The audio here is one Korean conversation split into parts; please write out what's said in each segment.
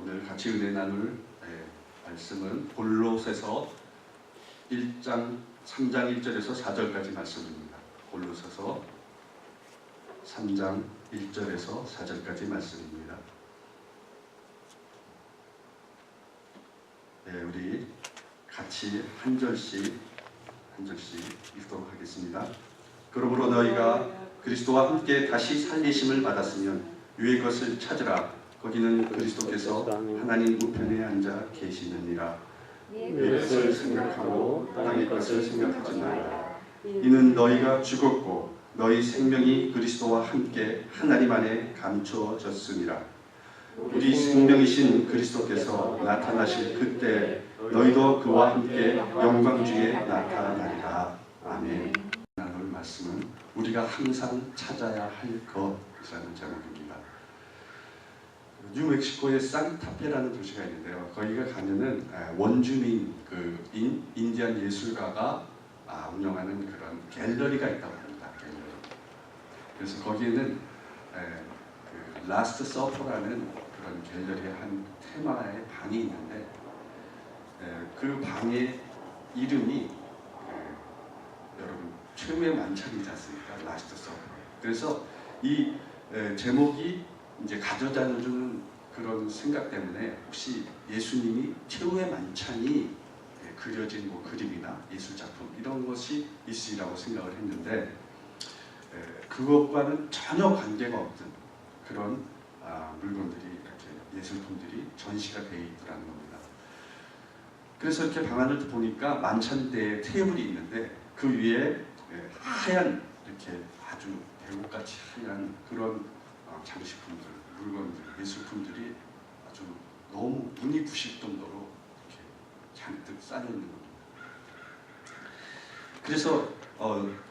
오늘 같이 은혜 나눌 말씀은 골로새서 1장 3장 1절에서 4절까지 말씀입니다. 골로새서 3장 1절에서 4절까지 말씀입니다. 우리 같이 한 절씩 읽도록 하겠습니다. 그러므로 너희가 그리스도와 함께 다시 살리심을 받았으면 위의 것을 찾으라. 거기는 그리스도께서 하나님 우편에 앉아 계시느니라. 위의 것을 생각하고 땅의 것을 생각하지 말라. 이는 너희가 죽었고 너희 생명이 그리스도와 함께 하나님 안에 감추어졌으니라. 우리 생명이신 그리스도께서 나타나실 그때 너희도 그와 함께 영광 중에 나타나리라. 아멘. 나눌 말씀은 우리가 항상 찾아야 할 것이라는 제목입니다. 뉴멕시코의 산타페라는 도시가 있는데요. 거기가 가면은 원주민 인디안 예술가가 운영하는 그런 갤러리가 있다고 합니다. 갤러리. 그래서 거기에는 라스트 서퍼라는 그런 갤러리의 한 테마의 방이 있는데 그 방의 이름이 여러분 최후의 만찬이지 않습니까? 라스트 서퍼. 그래서 이 제목이 이제 가져다주는 그런 생각 때문에 혹시 예수님이 최후의 만찬이 그려진 그림이나 예술 작품 이런 것이 있으리라고 생각을 했는데 그것과는 전혀 관계가 없던 그런 물건들이 이렇게 예술품들이 전시가 되어 있더라는 겁니다. 그래서 이렇게 방안을 보니까 만찬 때 테이블이 있는데 그 위에 하얀 이렇게 아주 배옥같이 하얀 그런 장식품들, 물건들, 예술품들이 아주 너무 눈이 부실 정도로 이렇게 잔뜩 쌓여 있는 겁니다. 그래서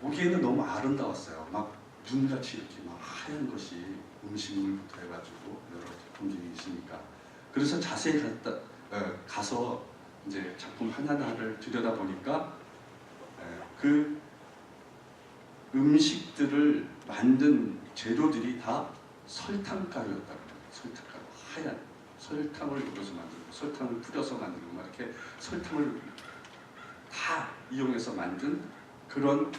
보기에는 너무 아름다웠어요. 막 눈같이 이렇게 막 하얀 것이 음식물부터 해가지고 여러 제품들이 있으니까. 그래서 자세히 가서 이제 작품 하나하나를 들여다 보니까 그 음식들을 만든 재료들이 다 설탕가루였다고 합니다. 설탕가루, 하얀 설탕을 녹여서 만들고 설탕을 뿌려서 만들고 막 이렇게 설탕을 다 이용해서 만든 그런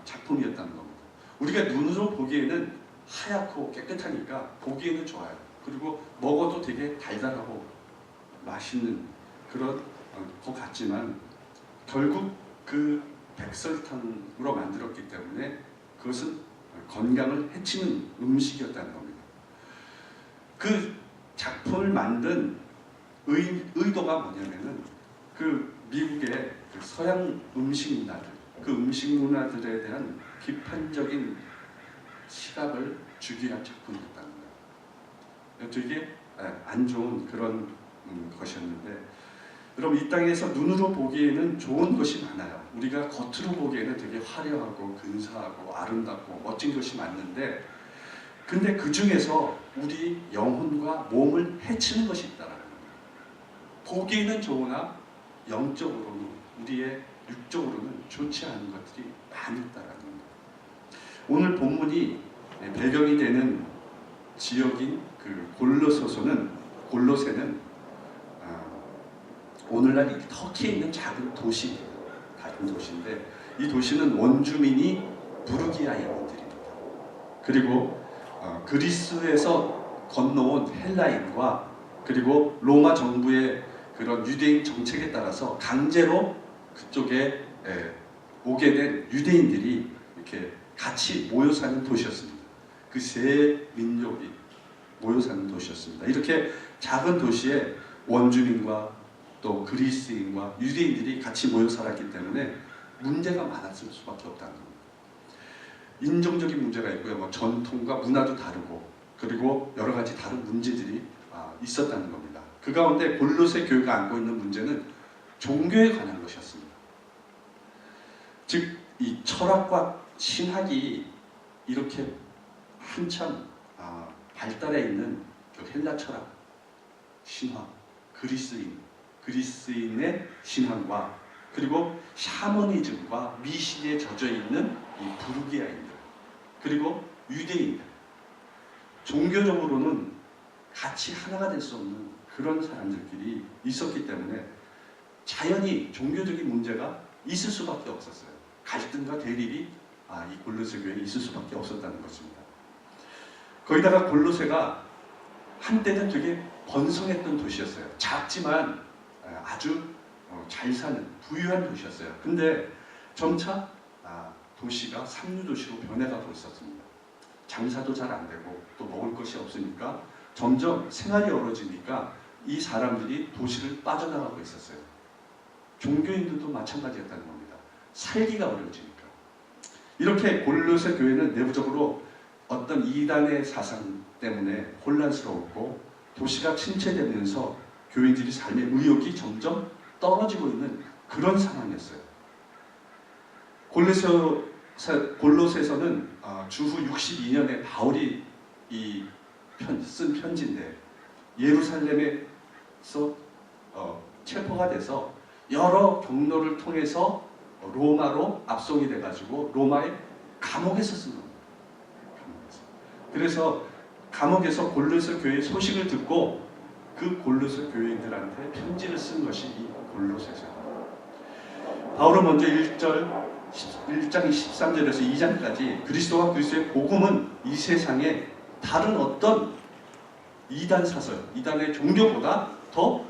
작품이었다는 겁니다. 우리가 눈으로 보기에는 하얗고 깨끗하니까 보기에는 좋아요. 그리고 먹어도 되게 달달하고 맛있는 그런 것 같지만 결국 그 백설탕으로 만들었기 때문에 그것은 건강을 해치는 음식이었다는 겁니다. 그 작품을 만든 의도가 뭐냐면은 그 미국의 그 서양 음식 문화들, 그 음식 문화들에 대한 비판적인 시각을 주기 위한 작품이었다는 거예요. 되게 안 좋은 그런 것이었는데, 여러분 이 땅에서 눈으로 보기에는 좋은 것이 많아요. 우리가 겉으로 보기에는 되게 화려하고 근사하고 아름답고 멋진 것이 많은데, 근데 그 중에서 우리 영혼과 몸을 해치는 것이 있다는 겁니다. 보기에는 좋으나 영적으로는 우리의 육적으로는 좋지 않은 것들이 많이 있다는 겁니다. 오늘 본문이 배경이 되는 지역인 그 골로새는 오늘날 터키에 있는 작은 도시입니다. 작은 도시인데 이 도시는 원주민이 부르기아인들입니다. 그리고 그리스에서 건너온 헬라인과 그리고 로마 정부의 그런 유대인 정책에 따라서 강제로 그쪽에 오게 된 유대인들이 이렇게 같이 모여 사는 도시였습니다. 그 세 민족이 모여 사는 도시였습니다. 이렇게 작은 도시에 원주민과 또 그리스인과 유대인들이 같이 모여 살았기 때문에 문제가 많았을 수밖에 없다는 겁니다. 인종적인 문제가 있고요, 전통과 문화도 다르고 그리고 여러 가지 다른 문제들이 있었다는 겁니다. 그 가운데 골로새 교회가 안고 있는 문제는 종교에 관한 것이었습니다. 즉 이 철학과 신학이 이렇게 한참 발달해 있는 헬라 철학, 신화, 그리스인의 신앙과 그리고 샤머니즘과 미신에 젖어 있는 이 부르기아인들 그리고 유대인들 종교적으로는 같이 하나가 될 수 없는 그런 사람들끼리 있었기 때문에 자연히 종교적인 문제가 있을 수밖에 없었어요. 갈등과 대립이 이 골로새 교회에 있을 수밖에 없었다는 것입니다. 거기다가 골로새가 한때는 되게 번성했던 도시였어요. 작지만 아주 잘 사는 부유한 도시였어요. 근데 점차 도시가 삼류도시로 변해가고 있었습니다. 장사도 잘 안 되고 또 먹을 것이 없으니까 점점 생활이 어려지니까 이 사람들이 도시를 빠져나가고 있었어요. 종교인들도 마찬가지였다는 겁니다. 살기가 어려워지니까. 이렇게 골로새 교회는 내부적으로 어떤 이단의 사상 때문에 혼란스러웠고 도시가 침체되면서 교인들이 삶의 의욕이 점점 떨어지고 있는 그런 상황이었어요. 골로새서는 주후 62년에 바울이 쓴 편지인데 예루살렘에서 체포가 돼서 여러 경로를 통해서 로마로 압송이 돼가지고 로마의 감옥에서 쓴 겁니다. 그래서 감옥에서 골로새 교회의 소식을 듣고 그 골로새 교회인들한테 편지를 쓴 것이 이 골로새서예요. 바울은 먼저 1장 13절에서 2장까지 그리스도와 그리스도의 복음은 이 세상에 다른 어떤 이단 사설, 이단의 종교보다 더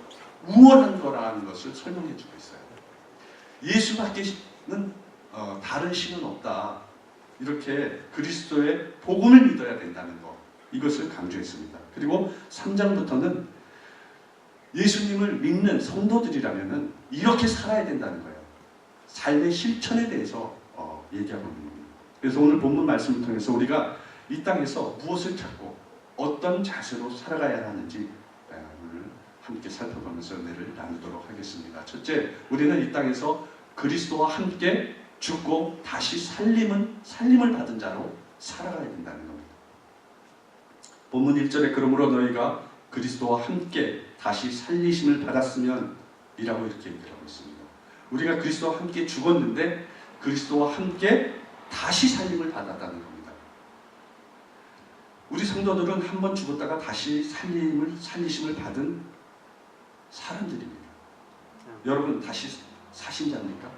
우월한 거라는 것을 설명해 주고 있어요. 예수밖에는 다른 신은 없다. 이렇게 그리스도의 복음을 믿어야 된다는 것, 이것을 강조했습니다. 그리고 3장부터는 예수님을 믿는 성도들이라면 이렇게 살아야 된다는 거예요. 삶의 실천에 대해서 얘기하고 있는 겁니다. 그래서 오늘 본문 말씀을 통해서 우리가 이 땅에서 무엇을 찾고 어떤 자세로 살아가야 하는지 오늘 함께 살펴보면서 은혜를 나누도록 하겠습니다. 첫째, 우리는 이 땅에서 그리스도와 함께 죽고 다시 살림을 받은 자로 살아가야 된다는 겁니다. 본문 1절에 그러므로 너희가 그리스도와 함께 다시 살리심을 받았으면 이라고 이렇게 얘기하고 있습니다. 우리가 그리스도와 함께 죽었는데 그리스도와 함께 다시 살림을 받았다는 겁니다. 우리 성도들은 한 번 죽었다가 다시 살리심을 받은 사람들입니다. 여러분 다시 사신 자입니까?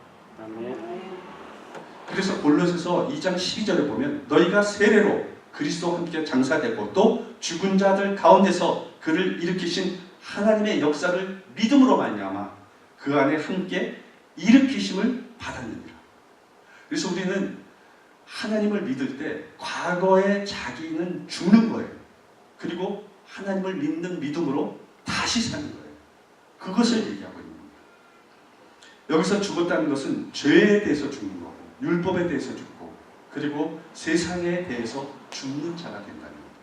그래서 골로새서 2장 12절에 보면 너희가 세례로 그리스도와 함께 장사되고 또 죽은 자들 가운데서 그를 일으키신 하나님의 역사를 믿음으로 말미암아 그 안에 함께 일으키심을 받았느니라. 그래서 우리는 하나님을 믿을 때 과거의 자기는 죽는 거예요. 그리고 하나님을 믿는 믿음으로 다시 사는 거예요. 그것을 얘기하고 있는 겁니다. 여기서 죽었다는 것은 죄에 대해서 죽는 거고 율법에 대해서 죽고 그리고 세상에 대해서 죽는 자가 된다는 겁니다.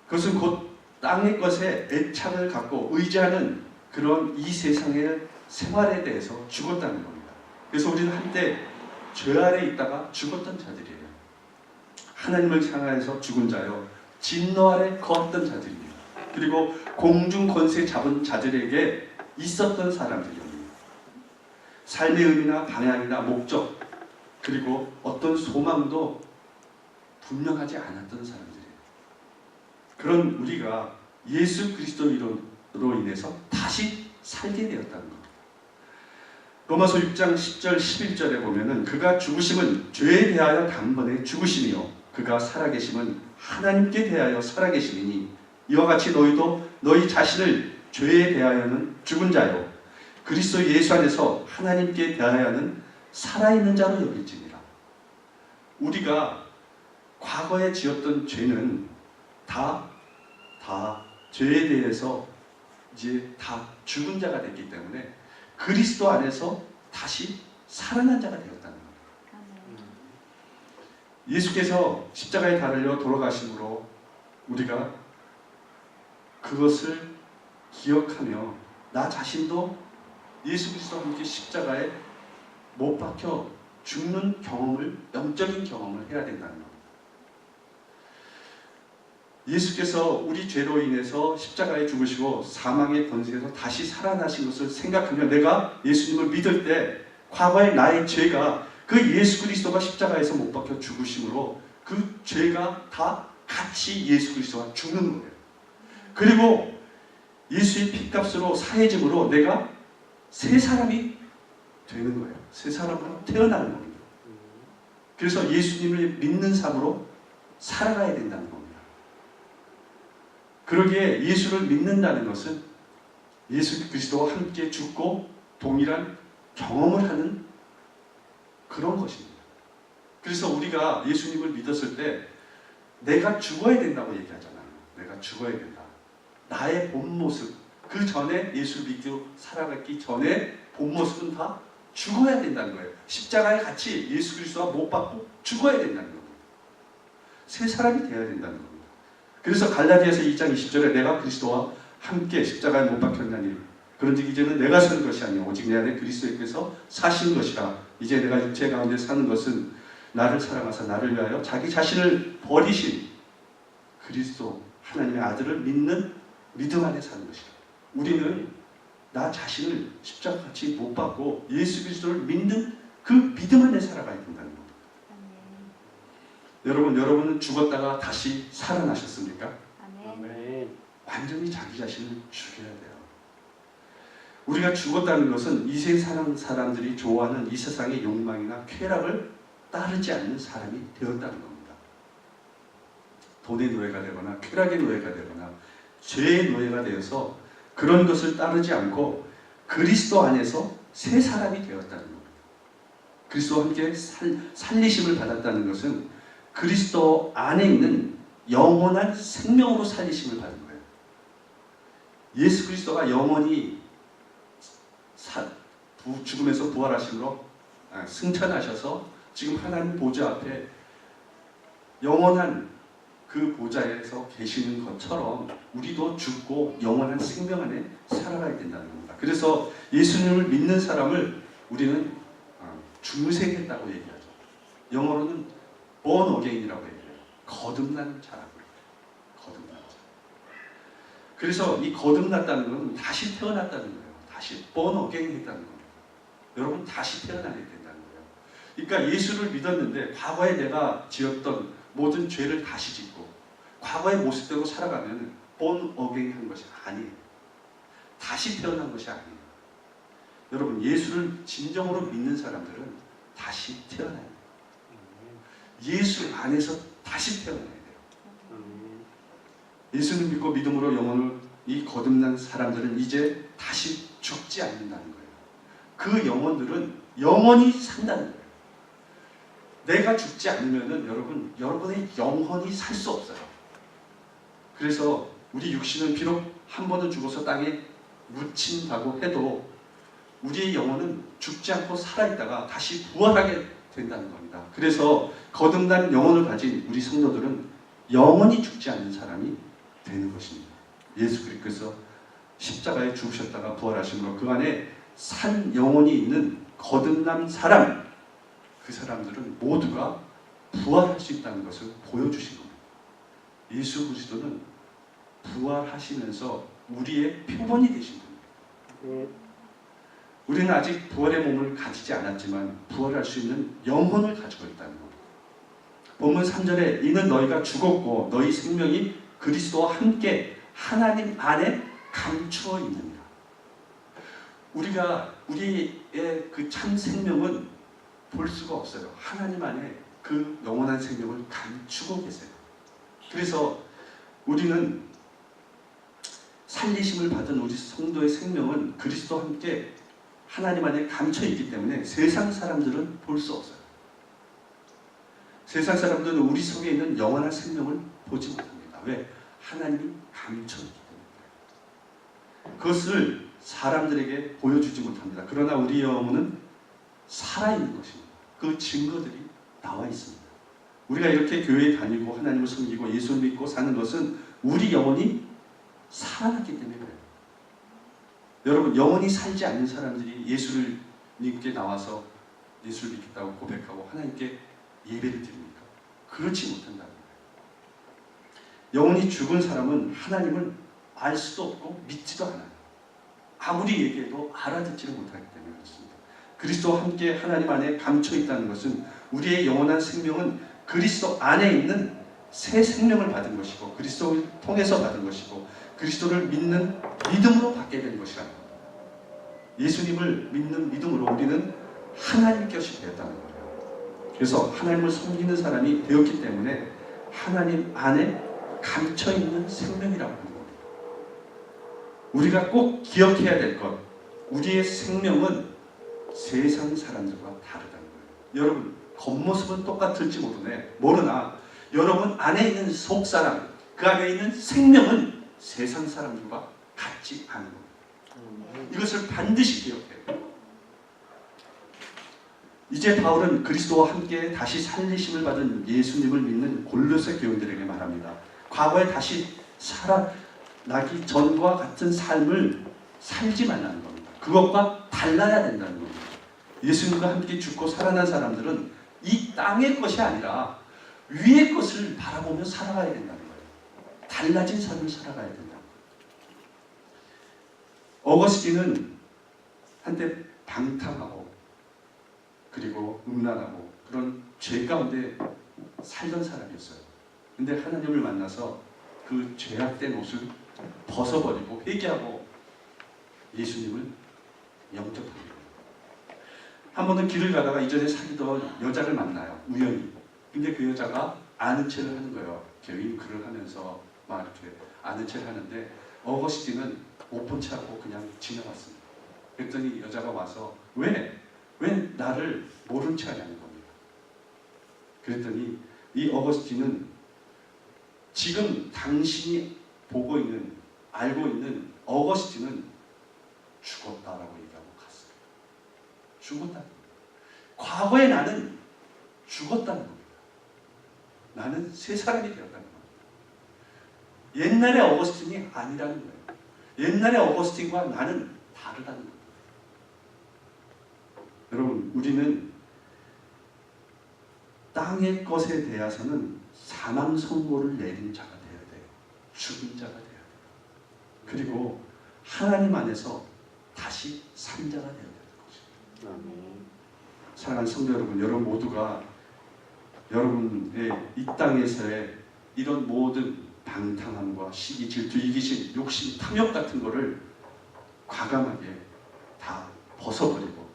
그것은 곧 땅의 것에 애착을 갖고 의지하는 그런 이 세상의 생활에 대해서 죽었다는 겁니다. 그래서 우리는 한때 죄 아래 있다가 죽었던 자들이에요. 하나님을 향하여서 죽은 자요 진노 아래 거했던 자들입니다. 그리고 공중 권세 잡은 자들에게 있었던 사람들입니다. 삶의 의미나 방향이나 목적 그리고 어떤 소망도 분명하지 않았던 사람들이에요. 그런 우리가 예수 그리스도로 인해서 다시 살게 되었다는 겁니다. 로마서 6장 10절 11절에 보면은 그가 죽으심은 죄에 대하여 단번에 죽으심이요 그가 살아계심은 하나님께 대하여 살아계심이니 이와 같이 너희도 너희 자신을 죄에 대하여는 죽은 자요 그리스도 예수 안에서 하나님께 대하여는 살아있는 자로 여길지니라. 우리가 과거에 지었던 죄는 다 죄에 대해서 이제 다 죽은 자가 됐기 때문에 그리스도 안에서 다시 살아난 자가 되었다는 겁니다. 예수께서 십자가에 달려 돌아가심으로 우리가 그것을 기억하며 나 자신도 예수 그리스도와 함께 십자가에 못 박혀 죽는 경험을, 영적인 경험을 해야 된다는 겁니다. 예수께서 우리 죄로 인해서 십자가에 죽으시고 사망의 권세에서 다시 살아나신 것을 생각하며 내가 예수님을 믿을 때 과거의 나의 죄가 그 예수 그리스도가 십자가에서 못 박혀 죽으심으로 그 죄가 다 같이 예수 그리스도와 죽는 거예요. 그리고 예수의 피값으로 사해짐으로 내가 새 사람이 되는 거예요. 새 사람으로 태어나는 겁니다. 그래서 예수님을 믿는 삶으로 살아가야 된다는 겁니다. 그러기에 예수를 믿는다는 것은 예수 그리스도와 함께 죽고 동일한 경험을 하는 그런 것입니다. 그래서 우리가 예수님을 믿었을 때 내가 죽어야 된다고 얘기하잖아요. 내가 죽어야 된다. 나의 본 모습, 그 전에 예수를 믿고 살아가기 전에 본 모습은 다 죽어야 된다는 거예요. 십자가에 같이 예수 그리스도와 못 박고 죽어야 된다는 겁니다. 새 사람이 되어야 된다는 겁니다. 그래서 갈라디아서 2장 20절에 내가 그리스도와 함께 십자가에 못 박혔나니 그런즉 이제는 내가 사는 것이 아니요 오직 내 안에 그리스도께서 사신 것이라. 이제 내가 육체 가운데 사는 것은 나를 사랑하사 나를 위하여 자기 자신을 버리신 그리스도 하나님의 아들을 믿는 믿음 안에 사는 것이다. 우리는 나 자신을 십자가같이 못 박고 예수 그리스도를 믿는 그 믿음 안에 살아가야 된다는 겁니다. 여러분은 죽었다가 다시 살아나셨습니까? 아멘. 완전히 자기 자신을 죽여야 돼요. 우리가 죽었다는 것은 이 세상 사람들이 좋아하는 이 세상의 욕망이나 쾌락을 따르지 않는 사람이 되었다는 겁니다. 돈의 노예가 되거나 쾌락의 노예가 되거나 죄의 노예가 되어서 그런 것을 따르지 않고 그리스도 안에서 새 사람이 되었다는 겁니다. 그리스도와 함께 살리심을 받았다는 것은 그리스도 안에 있는 영원한 생명으로 살리심을 받은 거예요. 예수 그리스도가 영원히 죽음에서 부활하심으로 승천하셔서 지금 하나님 보좌 앞에 영원한 그 보좌에서 계시는 것처럼 우리도 죽고 영원한 생명 안에 살아가야 된다는 겁니다. 그래서 예수님을 믿는 사람을 우리는 중생했다고 얘기하죠. 영어로는 born again이라고 얘기해요. 거듭난 자라고 해요. 거듭난 자. 그래서 이 거듭났다는 건 다시 태어났다는 거예요. 다시 born again 했다는 겁니다. 여러분 다시 태어나야 된다는 거예요. 그러니까 예수를 믿었는데 과거에 내가 지었던 모든 죄를 다시 짓고 과거의 모습대로 살아가면 born again 한 것이 아니에요. 다시 태어난 것이 아니에요. 여러분 예수를 진정으로 믿는 사람들은 다시 태어나요. 예수 안에서 다시 태어나야 돼요. 예수를 믿고 믿음으로 영혼이 거듭난 사람들은 이제 다시 죽지 않는다는 거예요. 그 영혼들은 영원히 산다는 거예요. 내가 죽지 않으면은 여러분의 영혼이 살 수 없어요. 그래서 우리 육신은 비록 한 번은 죽어서 땅에 묻힌다고 해도 우리의 영혼은 죽지 않고 살아있다가 다시 부활하게 된다는 겁니다. 그래서 거듭난 영혼을 가진 우리 성도들은 영원히 죽지 않는 사람이 되는 것입니다. 예수 그리스도께서 십자가에 죽으셨다가 부활하심으로 그 안에 산 영혼이 있는 거듭난 사람, 그 사람들은 모두가 부활할 수 있다는 것을 보여주신 겁니다. 예수 그리스도는 부활하시면서 우리의 표본이 되신 겁니다. 우리는 아직 부활의 몸을 가지지 않았지만 부활할 수 있는 영혼을 가지고 있다는 겁니다. 본문 3절에 이는 너희가 죽었고 너희 생명이 그리스도와 함께 하나님 안에 감추어 있느니라. 우리의 그 참 생명은 볼 수가 없어요. 하나님 안에 그 영원한 생명을 감추고 계세요. 그래서 우리는 살리심을 받은 우리 성도의 생명은 그리스도와 함께 하나님 안에 감춰 있기 때문에 세상 사람들은 볼 수 없어요. 세상 사람들은 우리 속에 있는 영원한 생명을 보지 못합니다. 왜? 하나님이 감춰 있기 때문에. 그것을 사람들에게 보여주지 못합니다. 그러나 우리 영혼은 살아있는 것입니다. 그 증거들이 나와 있습니다. 우리가 이렇게 교회에 다니고 하나님을 섬기고 예수를 믿고 사는 것은 우리 영혼이 살아났기 때문에 그래요. 여러분 영혼이 살지 않는 사람들이 예수를 믿게 나와서 예수를 믿겠다고 고백하고 하나님께 예배를 드립니까? 그렇지 못한다는 거예요. 영혼이 죽은 사람은 하나님을 알 수도 없고 믿지도 않아요. 아무리 얘기해도 알아듣지를 못하기 때문에 그렇습니다. 그리스도와 함께 하나님 안에 감춰 있다는 것은 우리의 영원한 생명은 그리스도 안에 있는 새 생명을 받은 것이고 그리스도를 통해서 받은 것이고 그리스도를 믿는 믿음으로 받게 된 것이라는 겁니다. 예수님을 믿는 믿음으로 우리는 하나님 것이 되었다는 거예요. 그래서 하나님을 섬기는 사람이 되었기 때문에 하나님 안에 감춰있는 생명이라고 하는 겁니다. 우리가 꼭 기억해야 될 것, 우리의 생명은 세상 사람들과 다르다는 거예요. 여러분, 겉모습은 똑같을지 모르나 여러분 안에 있는 속사람, 그 안에 있는 생명은 세상 사람들과 같지 않은 겁니다. 이것을 반드시 기억해요. 이제 바울은 그리스도와 함께 다시 살리심을 받은 예수님을 믿는 골로새 교인들에게 말합니다. 과거에 다시 살아나기 전과 같은 삶을 살지 말라는 겁니다. 그것과 달라야 된다는 겁니다. 예수님과 함께 죽고 살아난 사람들은 이 땅의 것이 아니라 위의 것을 바라보며 살아가야 된다는 거예요. 달라진 삶을 살아가야 된다. 어거스틴은 한때 방탕하고 그리고 음란하고 그런 죄 가운데 살던 사람이었어요. 근데 하나님을 만나서 그 죄악된 옷을 벗어버리고 회개하고 예수님을 영접합니다. 한 번은 길을 가다가 이전에 사귀던 여자를 만나요. 우연히. 근데 그 여자가 아는 체를 하는 거예요. 윙크를 하면서 막 이렇게 아는 체를 하는데 어거스틴은 못 본 체하고 그냥 지나갔습니다. 그랬더니 여자가 와서 왜 나를 모른 체 하냐는 겁니다. 그랬더니 이 어거스틴은 지금 당신이 알고 있는 어거스틴은 죽었다라고 얘기하고 갔어요. 죽었다는 겁니다. 과거의 나는 죽었다는 겁니다. 나는 새 사람이 되었다는 겁니다. 옛날의 어거스틴이 아니라는 거예요. 옛날의 어거스틴과 나는 다르다는 겁니다. 여러분, 우리는 땅의 것에 대해서는 사망 선고를 내린 자가 되어야 돼요. 죽은 자가 되어야 돼요. 그리고 하나님 안에서 다시 산 자가 되어야 되는 것입니다. 사랑하는 성도 여러분, 여러분 모두가 여러분의 이 땅에서의 이런 모든 방탕함과 시기, 질투, 이기심, 욕심, 탐욕 같은 거를 과감하게 다 벗어버리고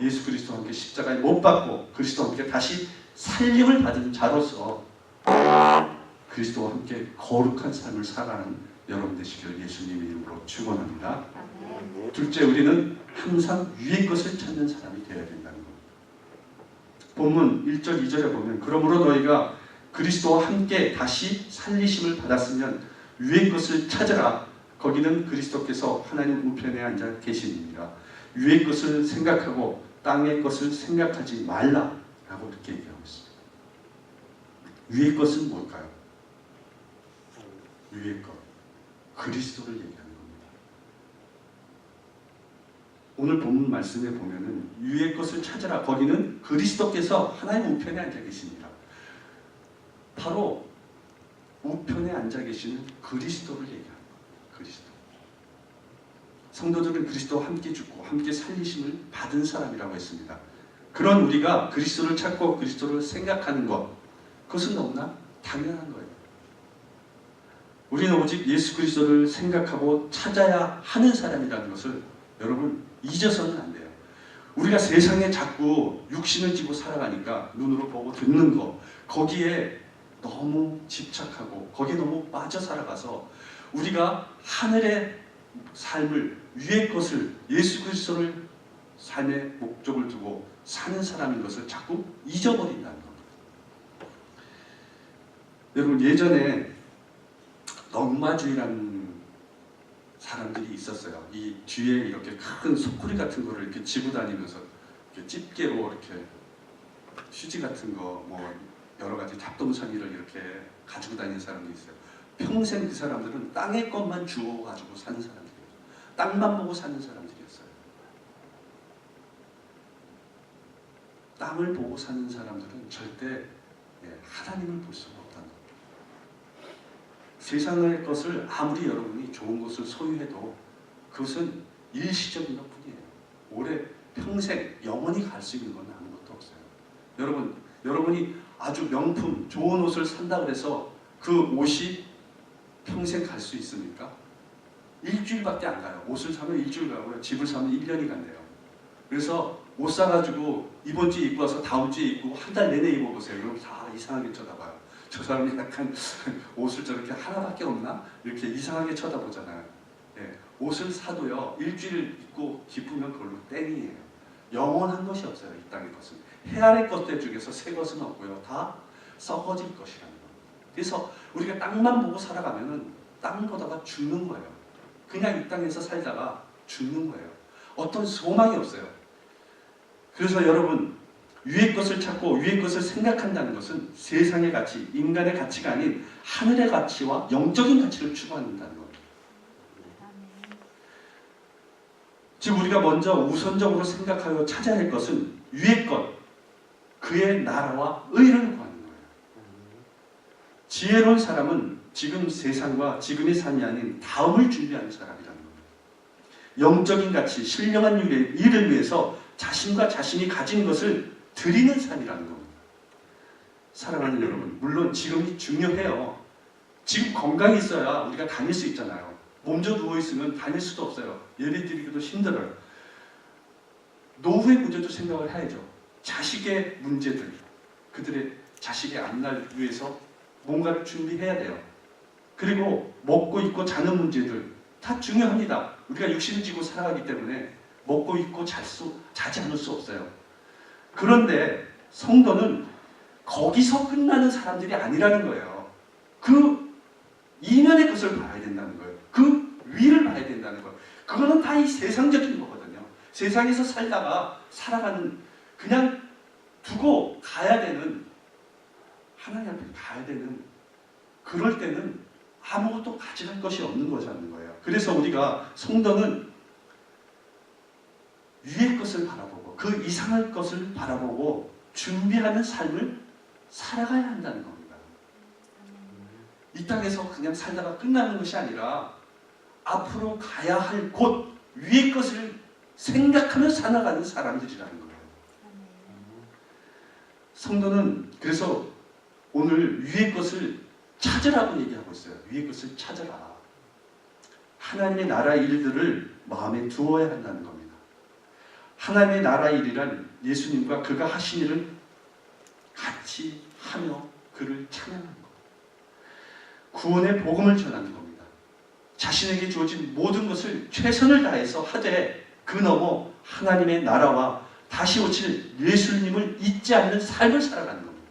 예수 그리스도와 함께 십자가에 못 박고 그리스도와 함께 다시 살림을 받은 자로서 그리스도와 함께 거룩한 삶을 살아가는 여러분 되시기를 예수님의 이름으로 축원합니다. 둘째, 우리는 항상 위의 것을 찾는 사람이 되어야 된다는 겁니다. 본문 1절, 2절에 보면 그러므로 너희가 그리스도와 함께 다시 살리심을 받았으면 위의 것을 찾아라. 거기는 그리스도께서 하나님 우편에 앉아 계십니다. 위의 것을 생각하고 땅의 것을 생각하지 말라라고 이렇게 얘기하고 있습니다. 위의 것은 뭘까요? 위의 것, 그리스도를 얘기하는 겁니다. 오늘 본문 말씀에 보면은 위의 것을 찾아라. 거기는 그리스도께서 하나님 우편에 앉아 계십니다. 바로 우편에 앉아 계시는 그리스도를 얘기하는 거예요. 그리스도. 성도들은 그리스도와 함께 죽고 함께 살리심을 받은 사람이라고 했습니다. 그런 우리가 그리스도를 찾고 그리스도를 생각하는 것, 그것은 너무나 당연한 거예요. 우리는 오직 예수 그리스도를 생각하고 찾아야 하는 사람이라는 것을 여러분 잊어서는 안 돼요. 우리가 세상에 자꾸 육신을 지고 살아가니까 눈으로 보고 듣는 거, 거기에 너무 집착하고 거기에 너무 빠져 살아가서 우리가 하늘의 삶을, 위의 것을, 예수 그리스도를 삶의 목적을 두고 사는 사람인 것을 자꾸 잊어버린다는 겁니다. 여러분, 예전에 넝마주의라는 사람들이 있었어요. 이 뒤에 이렇게 큰 소쿠리 같은 거를 이렇게 지고 다니면서 이렇게 집게로 이렇게 휴지 같은 거, 뭐 여러 가지 잡동사니를 이렇게 가지고 다니는 사람들이 있어요. 평생 그 사람들은 땅의 것만 주워가지고 사는 사람들이에요. 땅만 보고 사는 사람들이었어요. 땅을 보고 사는 사람들은 절대 하나님을 볼 수가 없다는 겁니다. 세상의 것을 아무리 여러분이 좋은 것을 소유해도 그것은 일시적인 것뿐이에요. 오래 평생 영원히 갈 수 있는 건 아무것도 없어요. 여러분이 아주 명품 좋은 옷을 산다 그래서 그 옷이 평생 갈 수 있습니까? 일주일밖에 안 가요. 옷을 사면 일주일 가고요. 집을 사면 1년이 간대요. 그래서 옷 사가지고 이번 주에 입고 와서 다음 주에 입고 한 달 내내 입어보세요. 그럼 다 이상하게 쳐다봐요. 저 사람이 약간 옷을 저렇게 하나밖에 없나? 이렇게 이상하게 쳐다보잖아요. 예, 옷을 사도요. 일주일 입고 기쁘면 그걸로 땡이에요. 영원한 것이 없어요. 이 땅의 것은. 해 아래 것들 중에서 새 것은 없고요. 다 썩어질 것이라는 거예요. 그래서 우리가 땅만 보고 살아가면은 땅 보다가 죽는 거예요. 그냥 이 땅에서 살다가 죽는 거예요. 어떤 소망이 없어요. 그래서 여러분, 위의 것을 찾고 위의 것을 생각한다는 것은 세상의 가치, 인간의 가치가 아닌 하늘의 가치와 영적인 가치를 추구한다는 거예요. 즉 우리가 먼저 우선적으로 생각하여 찾아야 할 것은 위의 것, 그의 나라와 의를 구하는 거예요. 지혜로운 사람은 지금 세상과 지금의 삶이 아닌 다음을 준비하는 사람이라는 겁니다. 영적인 가치, 신령한 일을 위해서 자신과 자신이 가진 것을 드리는 삶이라는 겁니다. 사랑하는 여러분, 물론 지금이 중요해요. 지금 건강이 있어야 우리가 다닐 수 있잖아요. 몸져 누워있으면 다닐 수도 없어요. 예배 드리기도 힘들어요. 노후의 문제도 생각을 해야죠. 자식의 문제들, 그들의 자식의 앞날 위해서 뭔가를 준비해야 돼요. 그리고 먹고 입고 자는 문제들 다 중요합니다. 우리가 육신을 지고 살아가기 때문에 먹고 입고 자지 않을 수 없어요. 그런데 성도는 거기서 끝나는 사람들이 아니라는 거예요. 그 이면의 것을 봐야 된다는 거예요. 그 위를 봐야 된다는 거예요. 그거는 다 이 세상적인 거거든요. 세상에서 살아가는, 그냥 두고 가야 되는, 하나님 앞에 가야 되는, 그럴 때는 아무것도 가져갈 것이 없는 거라는 거예요. 그래서 우리가 성도는 위의 것을 바라보고 그 이상할 것을 바라보고 준비하는 삶을 살아가야 한다는 겁니다. 이 땅에서 그냥 살다가 끝나는 것이 아니라 앞으로 가야 할 곳, 위의 것을 생각하며 살아가는 사람들이라는 거예요. 성도는 그래서 오늘 위의 것을 찾으라고 얘기하고 있어요. 위의 것을 찾아라. 하나님의 나라 일들을 마음에 두어야 한다는 겁니다. 하나님의 나라 일이란 예수님과 그가 하신 일을 같이 하며 그를 찬양하는 것. 구원의 복음을 전하는 겁니다. 자신에게 주어진 모든 것을 최선을 다해서 하되 그 너머 하나님의 나라와 다시 오실 예수님을 잊지 않는 삶을 살아가는 겁니다.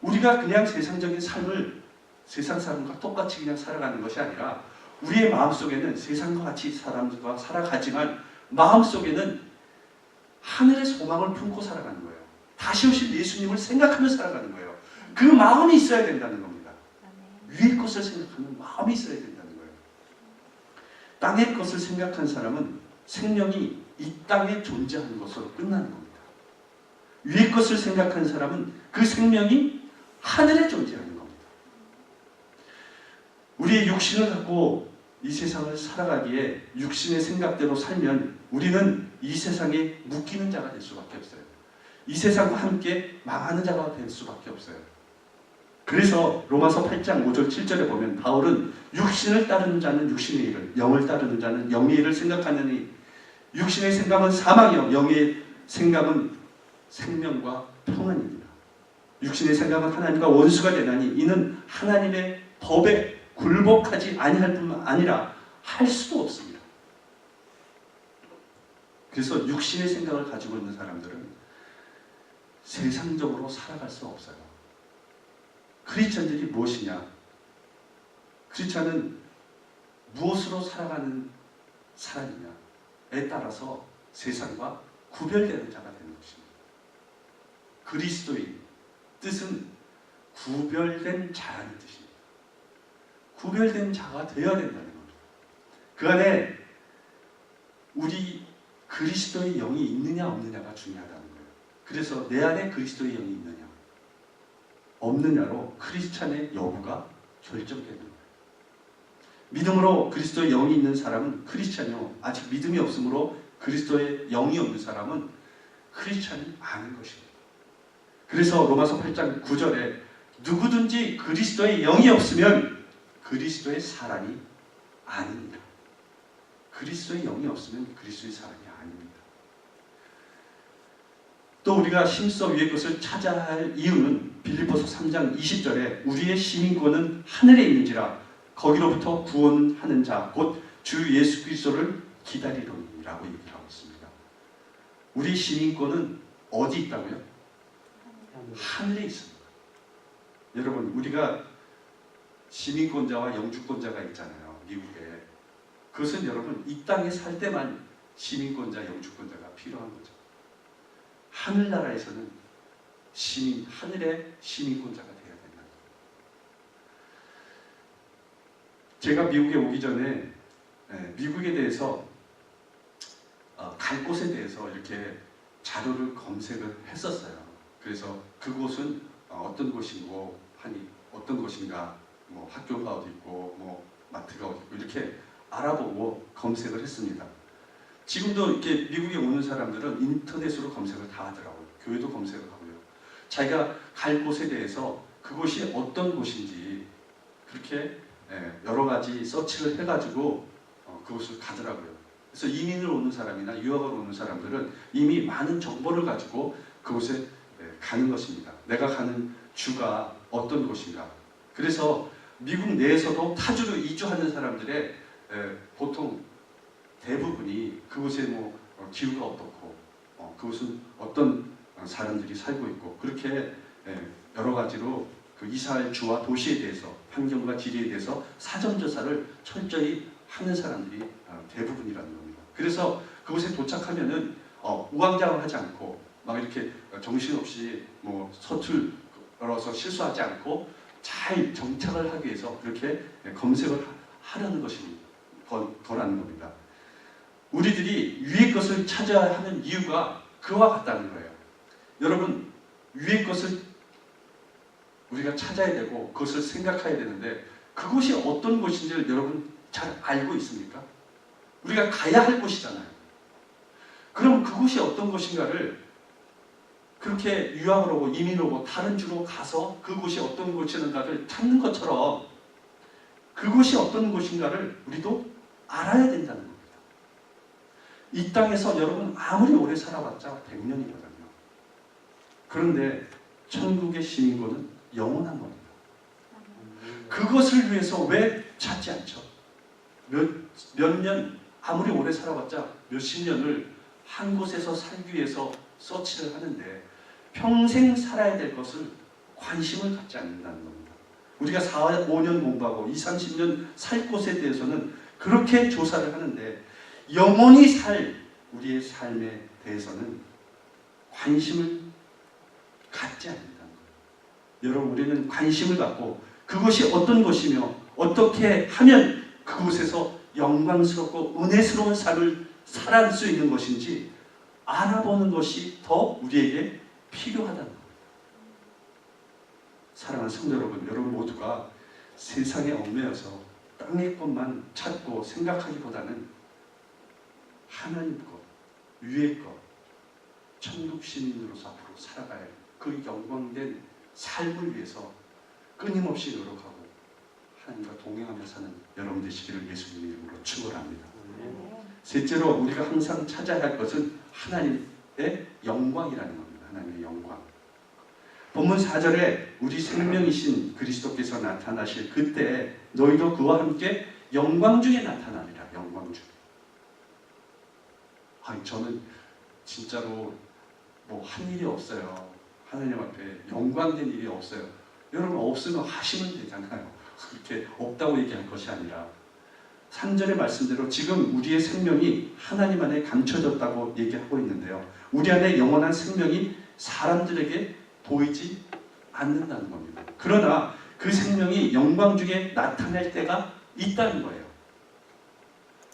우리가 그냥 세상적인 삶을 세상 사람과 똑같이 그냥 살아가는 것이 아니라 우리의 마음속에는 세상과 같이 사람들과 살아가지만 마음속에는 하늘의 소망을 품고 살아가는 거예요. 다시 오실 예수님을 생각하며 살아가는 거예요. 그 마음이 있어야 된다는 겁니다. 위의 것을 생각하는 마음이 있어야 된다는 거예요. 땅의 것을 생각한 사람은 생명이 이 땅에 존재하는 것으로 끝나는 겁니다. 위의 것을 생각한 사람은 그 생명이 하늘에 존재하는 겁니다. 우리의 육신을 갖고 이 세상을 살아가기에 육신의 생각대로 살면 우리는 이 세상에 묶이는 자가 될 수밖에 없어요. 이 세상과 함께 망하는 자가 될 수밖에 없어요. 그래서 로마서 8장 5절 7절에 보면 바울은 육신을 따르는 자는 육신의 일을, 영을 따르는 자는 영의 일을 생각하느니 육신의 생각은 사망이요 영의 생각은 생명과 평안입니다. 육신의 생각은 하나님과 원수가 되나니 이는 하나님의 법에 굴복하지 아니할 뿐만 아니라 할 수도 없습니다. 그래서 육신의 생각을 가지고 있는 사람들은 세상적으로 살아갈 수 없어요. 크리스천들이 무엇이냐? 크리스천은 무엇으로 살아가는 사람이냐에 따라서 세상과 구별되는 자가 되는 것입니다. 그리스도인 뜻은 구별된 자라는 뜻입니다. 구별된 자가 되어야 된다는 겁니다. 그 안에 우리 그리스도의 영이 있느냐 없느냐가 중요하다는 거예요. 그래서 내 안에 그리스도의 영이 있느냐 없느냐로 크리스찬의 여부가 결정되는 거예요. 믿음으로 그리스도의 영이 있는 사람은 크리스찬이요. 아직 믿음이 없으므로 그리스도의 영이 없는 사람은 크리스찬이 아닌 것입니다. 그래서 로마서 8장 9절에 누구든지 그리스도의 영이 없으면 그리스도의 사람이 아닙니다. 그리스도의 영이 없으면 그리스도의 사람이 아닙니다. 또 우리가 힘써 위의 것을 찾아야 할 이유는 빌립보서 3장 20절에 우리의 시민권은 하늘에 있는지라 거기로부터 구원하는 자 곧 주 예수 그리스도를 기다리노니라고 얘기를 하고 있습니다. 우리 시민권은 어디 있다고요? 하늘에 있습니다. 여러분, 우리가 시민권자와 영주권자가 있잖아요, 미국에. 그것은 여러분 이 땅에 살 때만 시민권자, 영주권자가 필요한 거죠. 하늘나라에서는 하늘의 시민권자가 되어야 된다. 제가 미국에 오기 전에 미국에 대해서 갈 곳에 대해서 이렇게 자료를 검색을 했었어요. 그래서 그곳은 어떤 곳이고 하니 어떤 곳인가, 뭐 학교가 어디 있고 뭐 마트가 어디 있고 이렇게 알아보고 검색을 했습니다. 지금도 이렇게 미국에 오는 사람들은 인터넷으로 검색을 다 하더라고요. 교회도 검색을 하고요. 자기가 갈 곳에 대해서 그곳이 어떤 곳인지 그렇게 여러 가지 서치를 해가지고 그곳을 가더라고요. 그래서 이민을 오는 사람이나 유학을 오는 사람들은 이미 많은 정보를 가지고 그곳에 가는 것입니다. 내가 가는 주가 어떤 곳인가. 그래서 미국 내에서도 타주로 이주하는 사람들의 보통 대부분이 그곳에 뭐 기후가 어떻고 그곳은 어떤 사람들이 살고 있고 그렇게 여러 가지로 그 이스라엘 주와 도시에 대해서 환경과 지리에 대해서 사전조사를 철저히 하는 사람들이 대부분이라는 겁니다. 그래서 그곳에 도착하면은 우왕좌왕하지 않고 막 이렇게 정신없이 뭐 서툴러서 실수하지 않고 잘 정착을 하기 위해서 그렇게 검색을 하려는 거라는 겁니다. 우리들이 위의 것을 찾아야 하는 이유가 그와 같다는 거예요. 여러분, 위의 것을 우리가 찾아야 되고 그것을 생각해야 되는데 그곳이 어떤 곳인지를 여러분 잘 알고 있습니까? 우리가 가야 할 곳이잖아요. 그럼 그곳이 어떤 곳인가를 그렇게 유학을 오고 이민 오고 다른 주로 가서 그곳이 어떤 곳인가를 찾는 것처럼 그곳이 어떤 곳인가를 우리도 알아야 된다는 겁니다. 이 땅에서 여러분 아무리 오래 살아봤자 100년이거든요. 그런데 천국의 시민권은 영원한 겁니다. 그것을 위해서 왜 찾지 않죠? 몇 년, 아무리 오래 살아봤자 몇십 년을 한 곳에서 살기 위해서 서치를 하는데 평생 살아야 될 것을 관심을 갖지 않는다는 겁니다. 우리가 4, 5년 공부하고 2, 30년 살 곳에 대해서는 그렇게 조사를 하는데 영원히 살 우리의 삶에 대해서는 관심을 갖지 않는다는 거예요. 여러분, 우리는 관심을 갖고 그것이 어떤 것이며 어떻게 하면 그곳에서 영광스럽고 은혜스러운 삶을 살아갈 수 있는 것인지 알아보는 것이 더 우리에게 필요하다는 겁니다. 사랑하는 성도 여러분, 여러분 모두가 세상에 얽매여서 땅의 것만 찾고 생각하기보다는 하나님 것, 위의 것, 천국 시민으로서 앞으로 살아갈 그 영광된 삶을 위해서 끊임없이 노력하고 하나님과 동행하며 사는 여러분 되시기를 예수님의 이름으로 축원합니다. 셋째로 우리가 항상 찾아야 할 것은 하나님의 영광이라는 겁니다. 하나님의 영광. 본문 4절에 우리 생명이신 그리스도께서 나타나실 그때 너희도 그와 함께 영광 중에 나타나리라. 영광 중에. 저는 진짜로 뭐 한 일이 없어요. 하나님 앞에 영광된 일이 없어요. 여러분 없으면 하시면 되잖아요. 그렇게 없다고 얘기할 것이 아니라 3절의 말씀대로 지금 우리의 생명이 하나님 안에 감춰졌다고 얘기하고 있는데요. 우리 안에 영원한 생명이 사람들에게 보이지 않는다는 겁니다. 그러나 그 생명이 영광 중에 나타날 때가 있다는 거예요.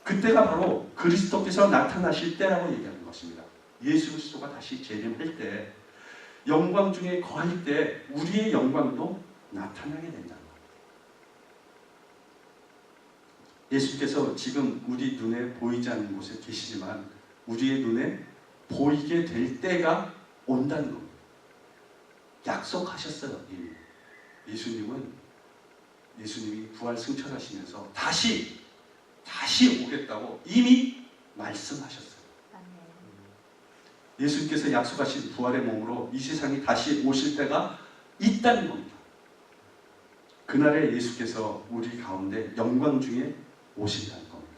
그때가 바로 그리스도께서 나타나실 때라고 얘기하는 것입니다. 예수 그리스도가 다시 재림할 때 영광 중에 거할 때 우리의 영광도 나타나게 된다는 겁니다. 예수께서 지금 우리 눈에 보이지 않는 곳에 계시지만 우리의 눈에 보이게 될 때가 온다는 겁니다. 약속하셨어요. 이미. 예수님이 부활 승천하시면서 다시 오겠다고 이미 말씀하셨어요. 예수님께서 약속하신 부활의 몸으로 이 세상에 다시 오실 때가 있다는 겁니다. 그날에 예수께서 우리 가운데 영광 중에 오신다는 겁니다.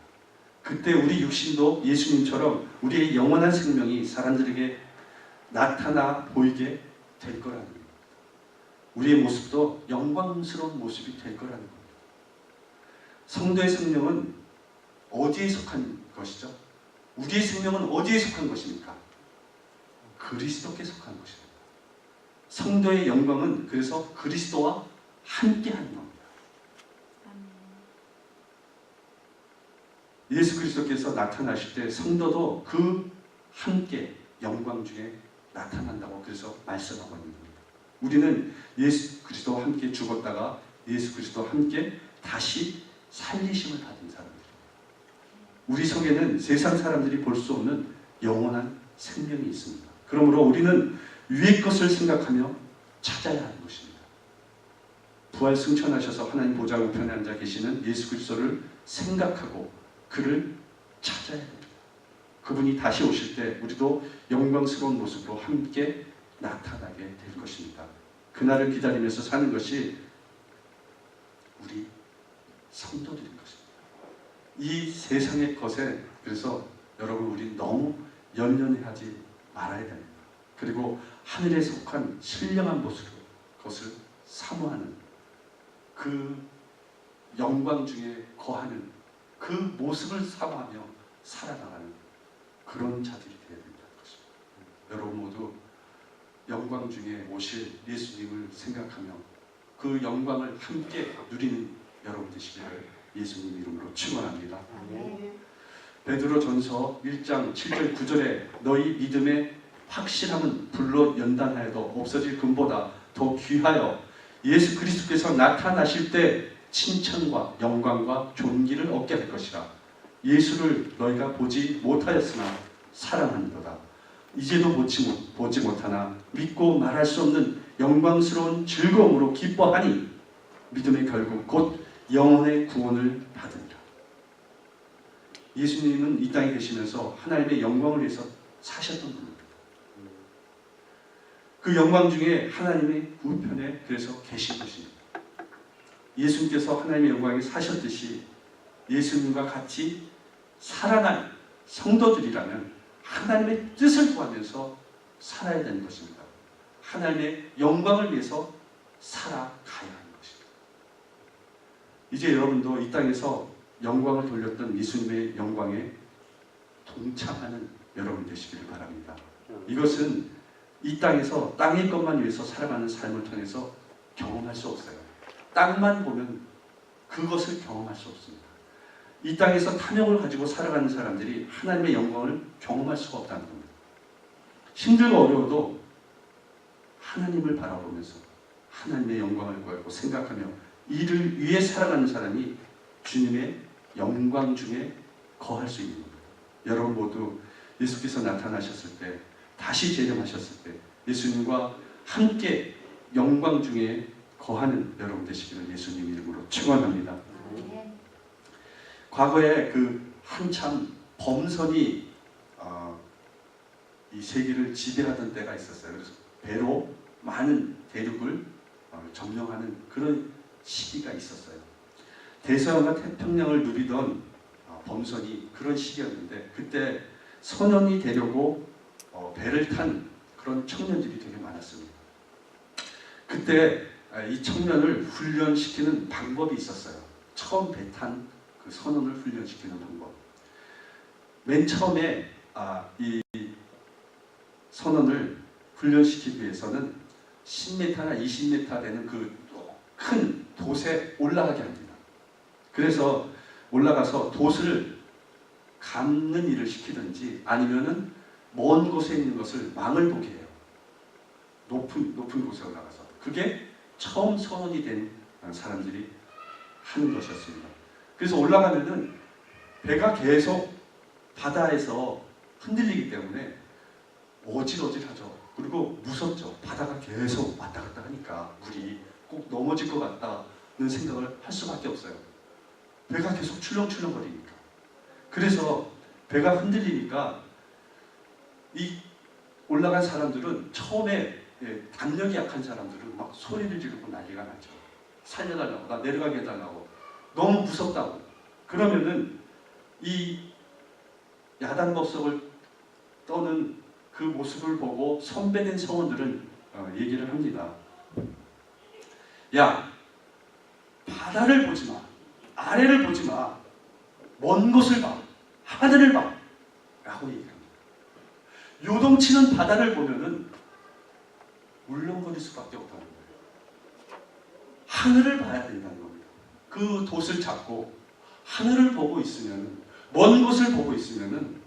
그때 우리 육신도 예수님처럼 우리의 영원한 생명이 사람들에게 나타나 보이게 될 거라는 겁니다. 우리의 모습도 영광스러운 모습이 될 거라는 겁니다. 성도의 생명은 어디에 속한 것이죠? 우리의 생명은 어디에 속한 것입니까? 그리스도께 속한 것입니다. 성도의 영광은 그래서 그리스도와 함께하는 겁니다. 예수 그리스도께서 나타나실 때 성도도 그 함께 영광 중에 나타난다고 그래서 말씀하고 있는 겁니다. 우리는 예수 그리스도와 함께 죽었다가 예수 그리스도와 함께 다시 살리심을 받은 사람들입니다. 우리 속에는 세상 사람들이 볼 수 없는 영원한 생명이 있습니다. 그러므로 우리는 위의 것을 생각하며 찾아야 하는 것입니다. 부활 승천하셔서 하나님 보좌 우편에 앉아 계시는 예수 그리스도를 생각하고 그를 찾아야 합니다. 그분이 다시 오실 때 우리도 영광스러운 모습으로 함께 나타나게 될 것입니다. 그날을 기다리면서 사는 것이 우리 성도들인 것입니다. 이 세상의 것에 그래서 여러분 우리 너무 연연해하지 말아야 됩니다. 그리고 하늘에 속한 신령한 모습으로 그것을 사모하는 그 영광 중에 거하는 그 모습을 사모하며 살아나가는 그런 자들이 되어야 된다는 것입니다. 여러분 모두 영광 중에 오실 예수님을 생각하며 그 영광을 함께 누리는 여러분 되시기를 예수님 이름으로 축원합니다. 베드로전서 1장 7절 9절에 너희 믿음의 확실함은 불로 연단하여도 없어질 금보다 더 귀하여 예수 그리스도께서 나타나실 때 칭찬과 영광과 존귀를 얻게 될 것이라. 예수를 너희가 보지 못하였으나 사랑하는도다. 이제도 보지 못하나 믿고 말할 수 없는 영광스러운 즐거움으로 기뻐하니 믿음의 결국 곧 영혼의 구원을 받으리라. 예수님은 이 땅에 계시면서 하나님의 영광을 위해서 사셨던 분입니다. 그 영광 중에 하나님의 우편에 그래서 계신 것입니다. 예수님께서 하나님의 영광에 사셨듯이 예수님과 같이 살아갈 성도들이라면 하나님의 뜻을 구하면서 살아야 되는 것입니다. 하나님의 영광을 위해서 살아가야 하는 것입니다. 이제 여러분도 이 땅에서 영광을 돌렸던 예수님의 영광에 동참하는 여러분 되시기를 바랍니다. 이것은 이 땅에서 땅의 것만 위해서 살아가는 삶을 통해서 경험할 수 없어요. 땅만 보면 그것을 경험할 수 없습니다. 이 땅에서 탐욕을 가지고 살아가는 사람들이 하나님의 영광을 경험할 수가 없다는 겁니다. 힘들고 어려워도 하나님을 바라보면서 하나님의 영광을 구하고 생각하며 이를 위해 살아가는 사람이 주님의 영광 중에 거할 수 있는 겁니다. 여러분 모두 예수께서 나타나셨을 때 다시 재림하셨을 때 예수님과 함께 영광 중에 거하는 여러분 되시기를 예수님 이름으로 축원합니다. 과거에 그 한참 범선이 이 세계를 지배하던 때가 있었어요. 그래서 배로 많은 대륙을 점령하는 그런 시기가 있었어요. 대서양과 태평양을 누비던 범선이 그런 시기였는데 그때 선원이 되려고 배를 탄 그런 청년들이 되게 많았습니다. 그때 이 청년을 훈련시키는 방법이 있었어요. 처음 배 탄 그 선원을 훈련시키는 방법. 맨 처음에 이 선원을 훈련시키기 위해서는 10m나 20m 되는 그 큰 돛에 올라가게 합니다. 그래서 올라가서 돛을 감는 일을 시키든지 아니면은 먼 곳에 있는 것을 망을 보게 해요. 높은 곳에 올라가서. 그게 처음 선원이 된 사람들이 하는 것이었습니다. 그래서 올라가면은 배가 계속 바다에서 흔들리기 때문에 어질어질하죠. 그리고 무섭죠. 바다가 계속 왔다 갔다 하니까 물이 꼭 넘어질 것 같다는 생각을 할 수밖에 없어요. 배가 계속 출렁출렁거리니까. 그래서 배가 흔들리니까 이 올라간 사람들은 처음에 담력이 약한 사람들은 막 소리를 지르고 난리가 나죠. 살려달라고, 나 내려가게 해달라고, 너무 무섭다고. 그러면은 이 야단법석을 떠는 그 모습을 보고 선배된 성원들은 얘기를 합니다. 야, 바다를 보지 마, 아래를 보지 마, 먼 곳을 봐, 하늘을 봐 라고 얘기합니다. 요동치는 바다를 보면은 울렁거릴 수밖에 없다는 거예요. 하늘을 봐야 된다는 겁니다. 그 돛을 잡고 하늘을 보고 있으면, 먼 곳을 보고 있으면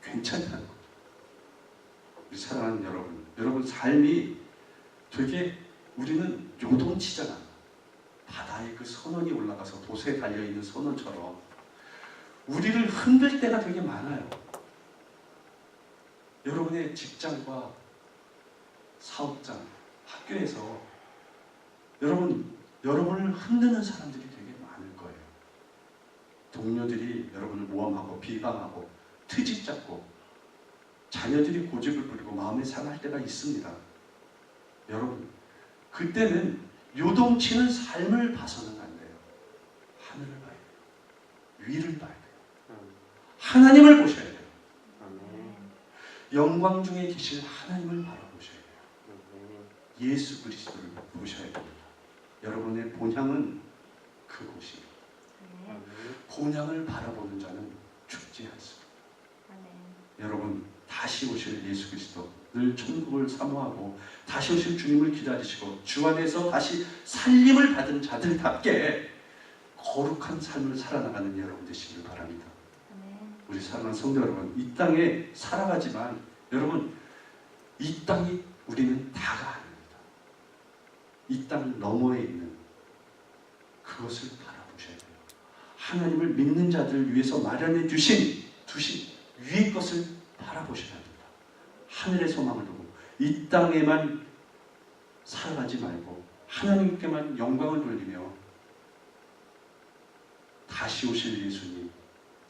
괜찮다는 겁니다. 우리 사랑하는 여러분 삶이 되게 우리는 요동치잖아. 바다에 그 선원이 올라가서 돛에 달려있는 선원처럼 우리를 흔들 때가 되게 많아요. 여러분의 직장과 사업장, 학교에서 여러분을 흔드는 사람들이 되게 많을 거예요. 동료들이 여러분을 모함하고 비방하고 트집 잡고 자녀들이 고집을 부리고 마음이 상할 때가 있습니다. 여러분, 그때는 요동치는 삶을 봐서는 안 돼요. 하늘을 봐야 돼요. 위를 봐야 돼요. 하나님을 보셔야 돼요. 영광 중에 계신 하나님을 바라보셔야 돼요. 예수 그리스도를 보셔야 됩니다. 여러분의 본향은 그곳입니다. 본향을 바라보는 자는 죽지 않습니다. 여러분, 다시 오실 예수 그리스도, 늘 천국을 사모하고 다시 오실 주님을 기다리시고 주 안에서 다시 살림을 받은 자들답게 거룩한 삶을 살아나가는 여러분 되시길 바랍니다. 우리 사랑하는 성도 여러분, 이 땅에 살아가지만 여러분, 이 땅이 우리는 다가 아닙니다. 이 땅 너머에 있는 그것을 바라보셔야 돼요. 하나님을 믿는 자들을 위해서 마련해 두신 위의 것을 바라보셔야 합니다. 하늘의 소망을 두고 이 땅에만 살아가지 말고 하나님께만 영광을 돌리며 다시 오실 예수님,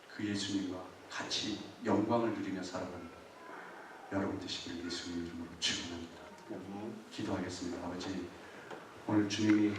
그 예수님과 같이 영광을 누리며 살아가는 여러분 되시길 예수님 이름으로 축원합니다. 기도하겠습니다. 아버지, 오늘 주님이